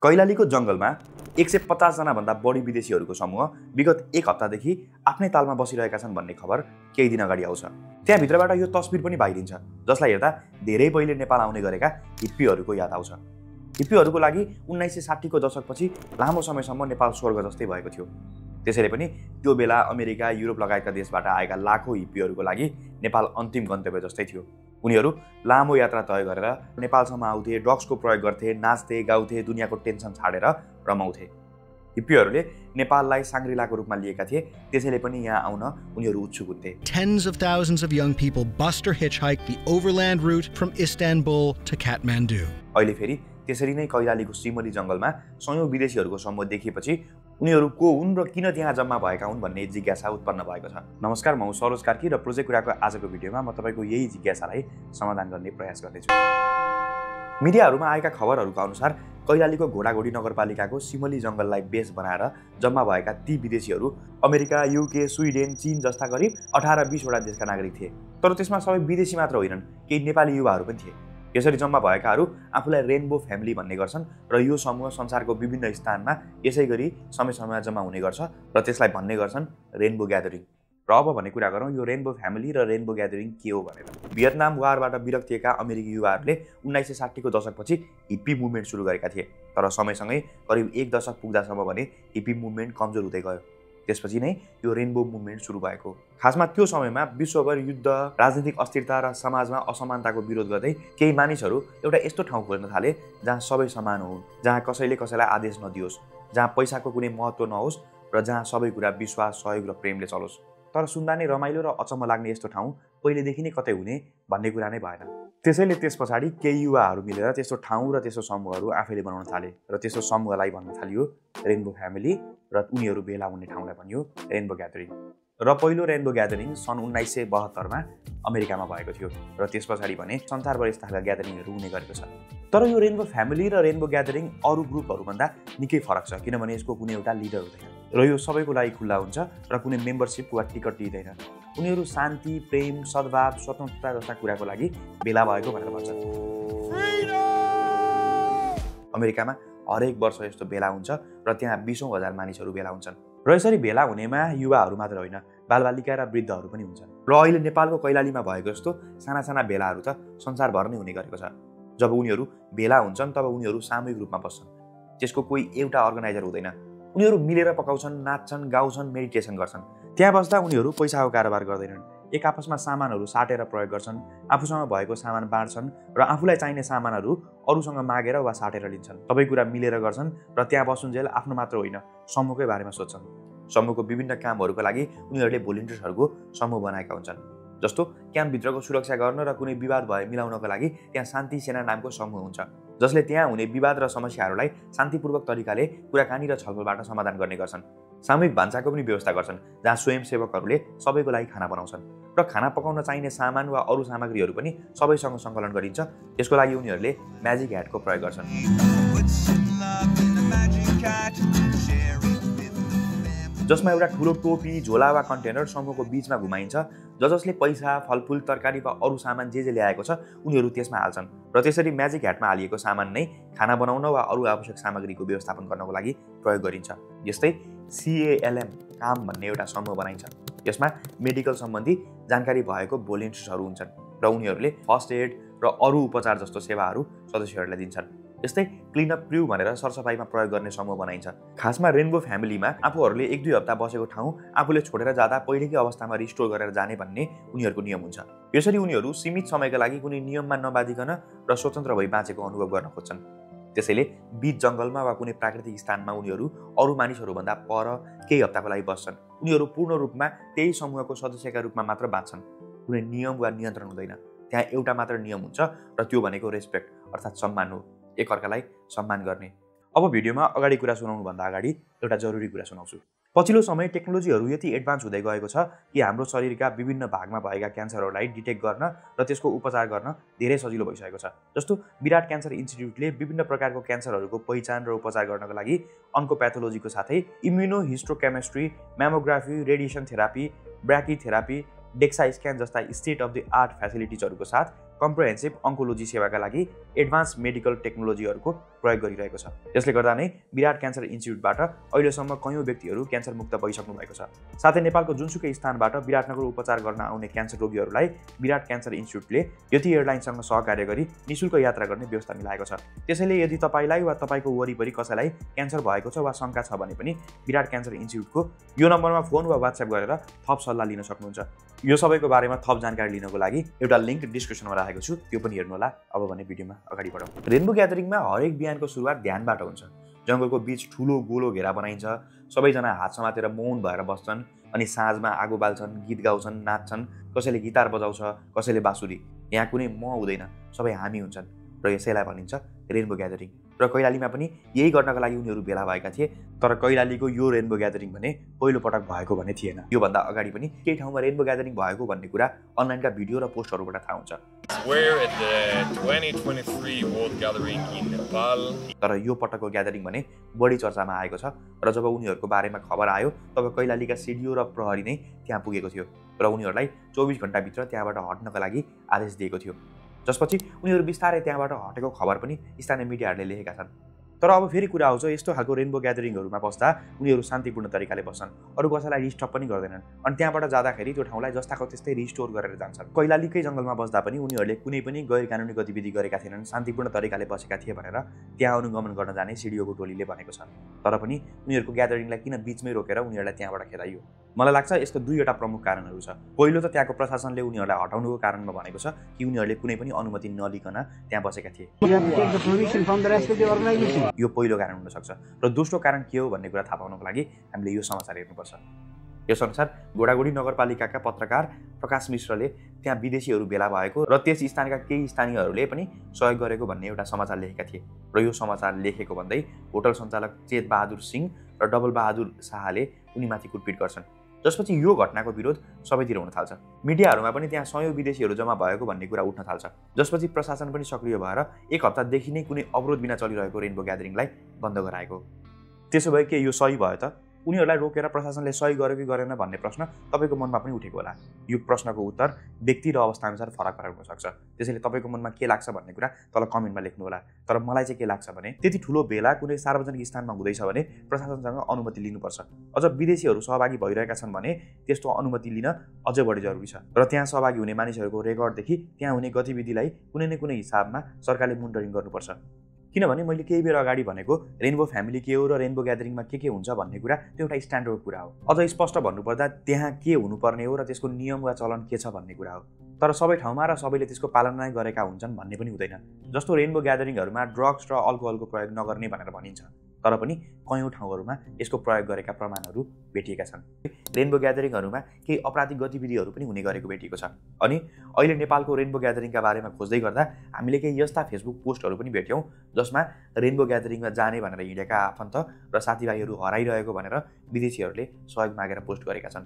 कैलालीको जंगलमा 150 जना भन्दा बढी विदेशीहरूको समूह विगत एक हप्तादेखि आफ्नै तालमा बसिरहेका छन् भन्ने खबर केही दिन अगाडि आउँछ। त्यहाँ भित्रबाट यो तस्बिर पनि बाहिरिन्छ, जसलाई हेर्दा धेरै पहिले नेपाल आउने गरेका हिप्पीहरूको याद आउँछ। हिप्पीहरूको लागि 1960 को दशकपछि लामो समयसम्म नेपाल स्वर्ग जस्तै भएको थियो। त्यसैले पनि त्यो बेला अमेरिका, युरोप लगायतका देशबाट आएका लाखौं हिप्पीहरूको लागि नेपाल अन्तिम गन्तव्य जस्तै थियो। उनीहरू लामो यात्रा तय गरेर नेपालसम्म आउँथे, ड्रग्सको प्रयोग गर्थे, नाच्थे, गाउँथे, दुनियाँको टेन्सन छाडेर रमाउँथे। हिप्पीहरूले नेपाललाई सांग्रिलाको रूपमा लिएका थिए, त्यसैले पनि यहाँ आउन उनीहरू उत्सुक हुन्थे। Tens of thousands of young people bust or hitchhike the overland route from Istanbul to Kathmandu. अहिले फेरि त्यसरी नै कैलालीको सिमली जंगलमा सयौं विदेशीहरूको समूह देखिएपछि उनीहरू को हुन् र किन त्यहाँ जम्मा भएका हुन् भन्ने जिज्ञासा उत्पन्न भएको छ। नमस्कार, म सरोज कार्की र प्रोजेक्ट कुराको आजको भिडियोमा म तपाईको यही जिज्ञासालाई समाधान गर्ने प्रयास गर्दैछु। मिडियाहरूमा आएका खबरहरूका अनुसार कैलालीको घोडाघोडी नगरपालिकाको सिमली जंगललाई बेस बनाएर जम्मा भएका ती विदेशीहरू अमेरिका, युके, स्विडेन, चीन जस्ता करिब 18-20 वटा देशका नागरिक थिए। तर त्यसमा सबै विदेशी मात्र होइनन्, केही नेपाली युवाहरू पनि थिए। यसरी जम्मा भएकाहरू आफूलाई रेनबो फ्यामिली भन्ने गर्छन् र यो समूह संसारको विभिन्न स्थानमा यसै गरी समय-समयमा जम्मा हुने गर्छ र त्यसलाई भन्ने गर्छन् रेनबो ग्यादरिङ। र अब भन्ने कुरा गरौँ यो रेनबो फ्यामिली र रेनबो ग्यादरिङ के हो भनेर। भियतनाम वारबाट विरक्तिएका अमेरिकी युवाहरूले 1960 को दशकपछि हिप्पी मुभमेन्ट सुरु गरेका थिए। तर समयसँगै करिब एक दशक पुग्दासम्म भने हिप्पी मुभमेन्ट कमजोर हुँदै गयो। त्यसपछि नै यो रेनबो मुभमेन्ट सुरु भएको। खासमा त्यो समयमा विश्वभर युद्ध, राजनीतिक अस्थिरता र समाजमा असमानताको विरोध गर्दै केही मानिसहरू एउटा यस्तो ठाउँ खोज्न थाले जहाँ सबै समान हुन्, जहाँ कसैले कसैलाई आदेश नदियोस्, जहाँ पैसाको कुनै महत्त्व नहोस् र जहाँ सबै कुरा विश्वास, सहयोग र प्रेमले चलोस्। तर सुन्दा नै रमाइलो र अचम्म लाग्ने यस्तो ठाउँ पहिलेदेखि नै कतै हुने भन्ने कुरा नै भएन। त्यसैले त्यस पछाडि केही युवाहरू मिलेर त्यस्तो ठाउँ र त्यस्तो समूहहरू आफैले बनाउन थाले र त्यस्तो समूहलाई भन्न थालियो रेनबो फ्यामिली र उनीहरू भेला हुने ठाउँलाई भनियो रेनबो ग्यादरिङ। र पहिलो रेनबो ग्यादरिङ सन् 1972 मा अमेरिकामा भएको थियो र त्यस पछाडि भने संसारभर यस्ता खालका ग्यादरिङहरू हुने गरेको छ। तर यो रेनबो फ्यामिली र रेनबो ग्यादरिङ अरू ग्रुपहरूभन्दा निकै फरक छ, किनभने यसको कुनै एउटा लिडर हुँदैन र यो सबैको लागि खुल्ला हुन्छ र कुनै मेम्बरसिप वा टिकट दिँदैन। उनीहरू शान्ति, प्रेम, सद्भाव, स्वतन्त्रता जस्ता कुराको लागि भेला भएको भनेर भन्छन्। अमेरिकामा हरेक वर्ष यस्तो भेला हुन्छ र त्यहाँ 20,000 मानिसहरू भेला हुन्छन्। र यसरी भेला हुनेमा युवाहरू मात्र होइन, बालबालिका र वृद्धहरू पनि हुन्छन्। र अहिले नेपालको कैलालीमा भएको जस्तो साना साना भेलाहरू त संसारभर नै हुने गरेको छ। जब उनीहरू भेला हुन्छन् तब उनीहरू सामूहिक रूपमा बस्छन्। त्यसको कोही एउटा अर्गनाइजर हुँदैन। उनीहरू मिलेर पकाउँछन्, नाच्छन्, गाउँछन्, मेडिटेसन गर्छन्। त्यहाँ बस्दा उनीहरू पैसाको कारोबार गर्दैनन्। एक आपसमा सामानहरू साटेर प्रयोग गर्छन्, आफूसँग भएको सामान बाँड्छन् र आफूलाई चाहिने सामानहरू अरूसँग मागेर वा साटेर लिन्छन्। सबै कुरा मिलेर गर्छन् र त्यहाँ बसुन्जेल आफ्नो मात्र होइन, समूहकै बारेमा सोच्छन्। समूहको विभिन्न कामहरूका लागि उनीहरूले भोलिन्टियर्सहरूको समूह बनाएका हुन्छन्। जस्तो क्याम्पभित्रको सुरक्षा गर्न र कुनै विवाद भए मिलाउनको लागि त्यहाँ शान्ति सेना नामको समूह हुन्छ, जसले त्यहाँ हुने विवाद र समस्याहरूलाई शान्तिपूर्वक तरिकाले कुराकानी र छलफलबाट समाधान गर्ने गर्छन्। सामूहिक भान्साको पनि व्यवस्था गर्छन्, जहाँ स्वयंसेवकहरूले सबैको लागि खाना बनाउँछन् र खाना पकाउन चाहिने सामान वा अरू सामग्रीहरू पनि सबैसँग सङ्कलन गरिन्छ। यसको लागि उनीहरूले म्याजिक ह्याटको प्रयोग गर्छन्। जसमा एउटा ठुलो टोपी, झोला वा कन्टेनर समूहको बीचमा घुमाइन्छ, जसले पैसा, फलफुल, तरकारी वा अरू सामान जे ल्याएको छ उनीहरू त्यसमा हाल्छन् र त्यसरी म्याजिक ह्याटमा हालिएको सामान नै खाना बनाउन वा अरू आवश्यक सामग्रीको व्यवस्थापन गर्नको लागि प्रयोग गरिन्छ। जस्तै CALM काम भन्ने एउटा समूह बनाइन्छ। यसमा मेडिकल सम्बन्धी जानकारी भएको भोलिन्टियर्सहरू हुन्छन् र उनीहरूले फर्स्ट एड र अरू उपचार जस्तो सेवाहरू सदस्यहरूलाई दिन्छन्। यस्तै क्लिनअप क्र्यू भनेर सरसफाइमा प्रयोग गर्ने समूह बनाइन्छ। खासमा रेनबो फ्यामिलीमा आफूहरूले 1-2 हप्ता बसेको ठाउँ आफूले छोडेर जाँदा पहिलेकै अवस्थामा रिस्टोर गरेर जाने भन्ने उनीहरूको नियम हुन्छ। यसरी उनीहरू सीमित समयका लागि कुनै नियममा नबाधिकन र स्वतन्त्र भई बाँचेको अनुभव गर्न खोज्छन्। त्यसैले बीच जंगलमा वा कुनै प्राकृतिक स्थानमा उनीहरू अरू मानिसहरूभन्दा पर केही हप्ताको लागि बस्छन्। उनीहरू पूर्ण रूपमा त्यही समूहको सदस्यका रूपमा मात्र बाँच्छन्। कुनै नियम वा नियन्त्रण हुँदैन। त्यहाँ एउटा मात्र नियम हुन्छ र त्यो भनेको रेस्पेक्ट अर्थात् सम्मान हो, एकअर्कालाई सम्मान गर्ने। अब भिडियोमा अगाडि कुरा सुनाउनुभन्दा अगाडि एउटा जरुरी कुरा सुनाउँछु। पछिल्लो समय टेक्नोलोजीहरू यति एडभान्स हुँदै गएको छ कि हाम्रो शरीरका विभिन्न भागमा भएका क्यान्सरहरूलाई डिटेक्ट गर्न र त्यसको उपचार गर्न धेरै सजिलो भइसकेको छ। जस्तो विराट क्यान्सर इन्स्टिट्युटले विभिन्न प्रकारको क्यान्सरहरूको पहिचान र उपचार गर्नको लागि अन्कोप्याथोलोजीको साथै immunohistochemistry, mammography, radiation therapy, brachytherapy, DEXA scan जस्ता स्टेट अफ द आर्ट फेसिलिटिजहरूको साथ कम्प्रिहेन्सिभ अङ्कोलोजी सेवाका लागि एडभान्स मेडिकल टेक्नोलोजीहरूको प्रयोग गरिरहेको छ। यसले गर्दा नै विराट क्यान्सर इन्स्टिच्युटबाट अहिलेसम्म कयौं व्यक्तिहरू क्यान्सर मुक्त भइसक्नु भएको छ। साथै नेपालको जुनसुकै स्थानबाट विराटनगर उपचार गर्न आउने क्यान्सर रोगीहरूलाई विराट क्यान्सर इन्स्टिच्युटले यति एयरलाइन्ससँग सहकार्य गरी निशुल्क यात्रा गर्ने व्यवस्था मिलाएको छ। त्यसैले यदि तपाईलाई वा तपाईको वरिपरि कसैलाई क्यान्सर भएको छ वा शंका छ भने पनि विराट क्यान्सर इन्स्टिच्युटको यो नम्बरमा फोन वा व्हाट्सएप गरेर थप सल्लाह लिन सक्नुहुन्छ। यो सबैको बारेमा थप जानकारी लिनको लागि एउटा लिंक डिस्क्रिप्सनमा राखेको छु, त्यो पनि हेर्नु होला। अब भने भिडियोमा अगाडि बढौँ। रेनबो ग्यादरिङमा हरेक बिहानको सुरुवात ध्यानबाट हुन्छ। जंगलको बीच ठूलो गोलो घेरा बनाइन्छ, सबैजना हात समातेर मौन भएर बस्छन् अनि साँझमा आगो बाल्छन्, गीत गाउँछन्, नाच्छन्, कसैले गिटार बजाउँछ, कसैले बाँसुरी। यहाँ कुनै म हुँदैन, सबै हामी हुन्छन् र यसैलाई भनिन्छ रेनबो ग्यादरिङ। र कैलालीमा पनि यही गर्नका लागि उनीहरू भेला भएका थिए। तर कैलालीको यो रेनबो ग्यादरिङ भने पहिलो पटक भएको भने थिएन। यो भन्दा अगाडि पनि केही ठाउँमा रेनबो ग्यादरिङ भएको भन्ने कुरा अनलाइनका भिडियो र पोस्टहरुबाट थाहा हुन्छ। We're at the 2023 World Gathering in Nepal. तर यो पटकको ग्यादरिङ भने बढी चर्चामा आएको छ र जब उनीहरूको बारेमा खबर आयो तब कैलालीका सिडिओ र प्रहरी नै त्यहाँ पुगेको थियो र उनीहरूलाई 24 घण्टाभित्र त्यहाँबाट हट्नका लागि आदेश दिएको थियो। जसपछि उनीहरू बिस्तारै त्यहाँबाट हटेको खबर पनि स्थानीय मिडियाहरूले लेखेका छन्। तर अब फेरि कुरा आउँछ, यस्तो खालको रेनबो ग्यादरिङहरुमा बस्दा उनीहरू शान्तिपूर्ण तरिकाले बस्छन्, अरु कसैलाई डिस्टर्ब पनि गर्दैनन् अनि त्यहाँबाट जाँदाखेरि त्यो ठाउँलाई जस्ताको त्यस्तै रिस्टोर गरेर जान्छन्। कैलालीकै जंगलमा बस्दा पनि उनीहरूले कुनै पनि गैर कानुनी गतिविधि गरेका थिएनन्, शान्तिपूर्ण तरिकाले बसेका थिए भनेर त्यहाँ अनुगमन गर्न जाने सिडिओको टोलीले भनेको छ। तर पनि उनीहरूको ग्यादरिङलाई किन बीचमै रोकेर उनीहरूलाई त्यहाँबाट खेदाइयो? मलाई लाग्छ यसको दुईवटा प्रमुख कारणहरू छ। पहिलो त त्यहाँको प्रशासनले उनीहरूलाई हटाउनुको कारणमा भनेको छ कि उनीहरूले कुनै पनि अनुमति नलिकन त्यहाँ बसेका थिए। यो पहिलो कारण हुन सक्छ। र दोस्रो कारण के हो भन्ने कुरा थाहा पाउनको लागि हामीले यो समाचार हेर्नुपर्छ। यस अनुसार घोडागोडी नगरपालिकाका पत्रकार प्रकाश मिश्रले त्यहाँ विदेशीहरू भेला भएको र त्यस स्थानका केही स्थानीयहरूले पनि सहयोग गरेको भन्ने एउटा समाचार लेखेका थिए। र यो समाचार लेखेको भन्दै होटल सञ्चालक चेत बहादुर सिंह र डबल बहादुर शाहले उनीमाथि कुटपिट गर्छन्। जसपछि यो घटनाको विरोध सबैतिर हुन थाल्छ। मिडियाहरूमा पनि त्यहाँ सयौं विदेशीहरू जम्मा भएको भन्ने कुरा उठ्न थाल्छ। जसपछि प्रशासन पनि सक्रिय भएर एक हप्तादेखि नै कुनै अवरोध बिना चलिरहेको रेनबो ग्यादरिङलाई बन्द गराएको। त्यसो भए के यो सही भयो त? उनीहरूलाई रोकेर प्रशासनले सही गर्यो कि गरेन भन्ने प्रश्न तपाईको मनमा पनि उठेको होला। यो प्रश्नको उत्तर व्यक्ति र अवस्थाअनुसार फरक हुन सक्छ। त्यसैले तपाईको मनमा के लाग्छ भन्ने कुरा तल कमेन्टमा लेख्नु होला। तर मलाई चाहिँ के लाग्छ भने त्यति ठूलो भेला कुनै सार्वजनिक स्थानमा हुँदैछ भने प्रशासनसँग अनुमति लिनुपर्छ। अझ विदेशीहरू सहभागी भइरहेका छन् भने त्यस्तो अनुमति लिन अझ बढी जरुरी छ। र त्यहाँ सहभागी हुने मानिसहरूको रेकर्डदेखि त्यहाँ हुने गतिविधिलाई कुनै न कुनै हिसाबमा सरकारले मोनिटरिङ गर्नुपर्छ। किनभने मैले केही बेर अगाडि भनेको रेनबो फ्यामिली के हो र रेनबो ग्यादरिङमा के हुन्छ भन्ने कुरा त्यो एउटा स्ट्यान्डर्ड कुरा हो। अझ स्पष्ट भन्नुपर्दा त्यहाँ के हुनुपर्ने हो र त्यसको नियम वा चलन के छ भन्ने कुरा हो। तर सबै ठाउँमा र सबैले त्यसको पालना गरेका हुन्छन् भन्ने पनि हुँदैन। जस्तो रेनबो ग्यादरिङहरुमा ड्रग्स र अल्कोहलको प्रयोग नगर्ने भनेर भनिन्छ, तर पनि कयौं ठाउँहरुमा यसको प्रयोग गरेका प्रमाणहरू भेटिएका छन्। रेनबो ग्यादरिङहरुमा केही अपराधिक गतिविधिहरू पनि हुने गरेको भेटिएको छ। अनि अहिले नेपालको रेनबो ग्यादरिङका बारेमा खोज्दै गर्दा हामीले केही यस्ता फेसबुक पोस्टहरू पनि भेट्यौं जसमा रेनबो ग्यादरिङमा जाने भनेर हिँडेका आफन्त र साथीभाइहरू हराइरहेको भनेर विदेशीहरूले सहयोग मागेर पोस्ट गरेका छन्।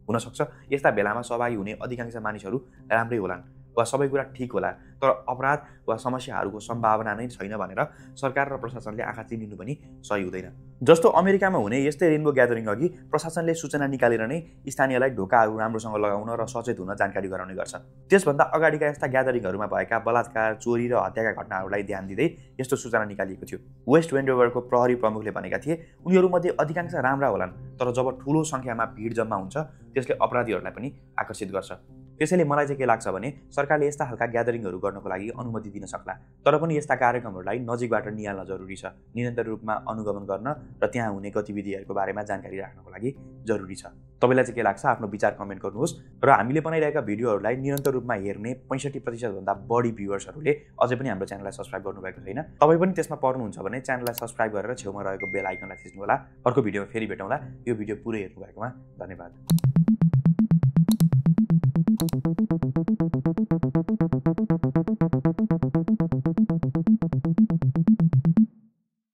हुन सक्छ यस्ता भेलामा सहभागी हुने अधिकांश मानिसहरू राम्रै होलान् वा सबै कुरा ठीक होला, तर अपराध वा समस्याहरूको सम्भावना नै छैन भनेर सरकार र प्रशासनले आँखा चिनिनु पनि सही हुँदैन। जस्तो अमेरिकामा हुने यस्तै रेनबो ग्यादरिङ अघि प्रशासनले सूचना निकालेर नै स्थानीयलाई ढोकाहरू राम्रोसँग लगाउन र सचेत हुन जानकारी गराउने गर्छ। त्यसभन्दा अगाडिका यस्ता ग्यादरिङहरूमा भएका बलात्कार, चोरी र हत्याका घटनाहरूलाई ध्यान दिँदै यस्तो सूचना निकालिएको थियो। वेस्ट वेन्डोभरको प्रहरी प्रमुखले भनेका थिए उनीहरूमध्ये अधिकांश राम्रा होलान्, तर जब ठूलो संख्यामा भिड जम्मा हुन्छ त्यसले अपराधीहरूलाई पनि आकर्षित गर्छ। त्यसैले मलाई चाहिँ के लाग्छ भने सरकारले यस्ता खालका ग्यादरिङहरू गर्नको लागि अनुमति दिन सक्ला, तर पनि यस्ता कार्यक्रमहरूलाई नजिकबाट निहाल्न जरुरी छ। निरन्तर रूपमा अनुगमन गर्न र त्यहाँ हुने गतिविधिहरूको बारेमा जानकारी राख्नको लागि जरुरी छ। तपाईलाई चाहिँ के लाग्छ आफ्नो विचार कमेन्ट गर्नुहोस्। र हामीले बनाइरहेका भिडियोहरूलाई निरन्तर रूपमा हेर्ने 65% भन्दा बढी भ्युअर्सहरूले अझै पनि हाम्रो च्यानललाई सब्स्क्राइब गर्नुभएको छैन। तपाईँ पनि त्यसमा पर्नुहुन्छ भने च्यानललाई सब्स्क्राइब गरेर छेउमा रहेको बेल आइकनलाई थिच्नु होला। अर्को भिडियोमा फेरि भेटौँला। यो भिडियो पुरै हेर्नु भएकोमा धन्यवाद।